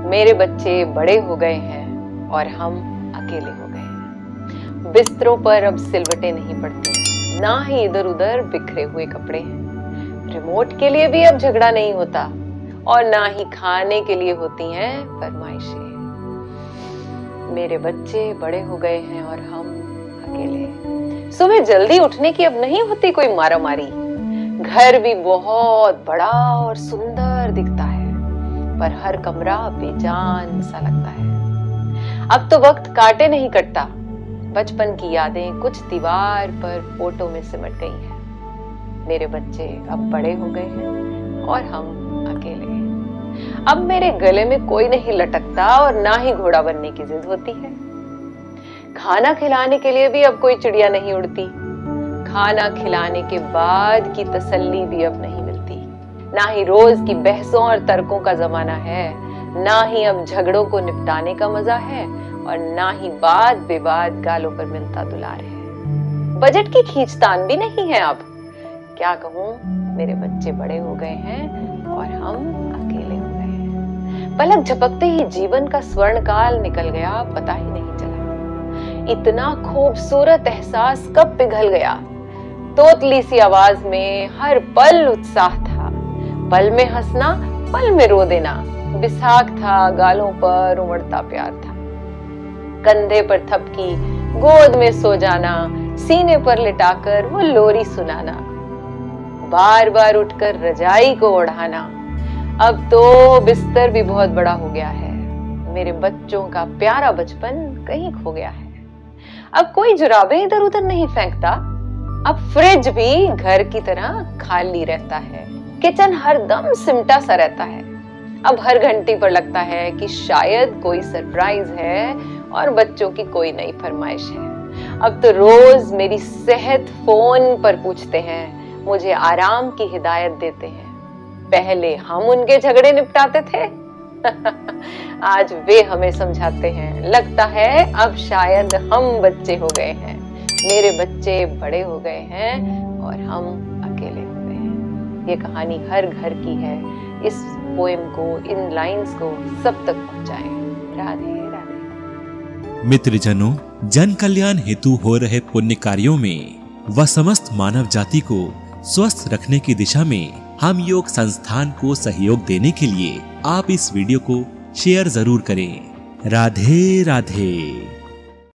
मेरे बच्चे बड़े हो गए हैं और हम अकेले हो गए हैं। बिस्तरों पर अब सिलवटें नहीं पड़ती, ना ही इधर उधर बिखरे हुए कपड़े हैं। रिमोट के लिए भी अब झगड़ा नहीं होता और ना ही खाने के लिए होती हैं फरमाइशें। मेरे बच्चे बड़े हो गए हैं और हम अकेले। सुबह जल्दी उठने की अब नहीं होती कोई मारामारी। घर भी बहुत बड़ा और सुंदर दिखता है, पर हर कमरा बेजान सा लगता है। अब तो वक्त काटे नहीं कटता। बचपन की यादें कुछ दीवार पर फोटो में सिमट गई हैं। मेरे बच्चे अब बड़े हो गए हैं और हम अकेले हैं। अब मेरे गले में कोई नहीं लटकता और ना ही घोड़ा बनने की जिद होती है। खाना खिलाने के लिए भी अब कोई चिड़िया नहीं उड़ती। खाना खिलाने के बाद की तसल्ली भी अब नहीं मिलती। ना ही रोज की बहसों और तर्कों का जमाना है, ना ही अब झगड़ों को निपटाने का मजा है और ना ही बात बेबात गालों पर मिलता दुलार है। बजट की खींचतान भी नहीं है अब। क्या कहूं, मेरे बच्चे बड़े हो गए हैं और हम अकेले हो गए हैं। पलक झपकते ही जीवन का स्वर्ण काल निकल गया, पता ही नहीं चला। इतना खूबसूरत एहसास कब पिघल गया। तोतली सी आवाज में हर पल उत्साह था। पल में हंसना, पल में रो देना। बिसाख था, गालों पर उमड़ता प्यार था। कंधे पर थपकी, गोद में सो जाना, सीने पर लिटाकर वो लोरी सुनाना, बार बार उठकर रजाई को ओढ़ाना। अब तो बिस्तर भी बहुत बड़ा हो गया है। मेरे बच्चों का प्यारा बचपन कहीं खो गया है। अब कोई जुराबें इधर उधर नहीं फेंकता। अब फ्रिज भी घर की तरह खाली रहता है। किचन हरदम सिमटा सा रहता है। अब हर घंटी पर लगता है कि शायद कोई सरप्राइज है और बच्चों की कोई नई फरमाइश है। अब तो रोज मेरी सेहत फोन पर पूछते हैं, मुझे आराम की हिदायत देते हैं। पहले हम उनके झगड़े निपटाते थे आज वे हमें समझाते हैं। लगता है अब शायद हम बच्चे हो गए हैं। मेरे बच्चे बड़े हो गए हैं और हम अकेले हो गए हैं। ये कहानी हर घर की है। इस पोएम को, इन लाइंस को सब तक पहुंचाएं। राधे राधे। मित्रजनों, जन कल्याण हेतु हो रहे पुण्य कार्यों में व समस्त मानव जाति को स्वस्थ रखने की दिशा में हम योग संस्थान को सहयोग देने के लिए आप इस वीडियो को शेयर जरूर करें। राधे राधे।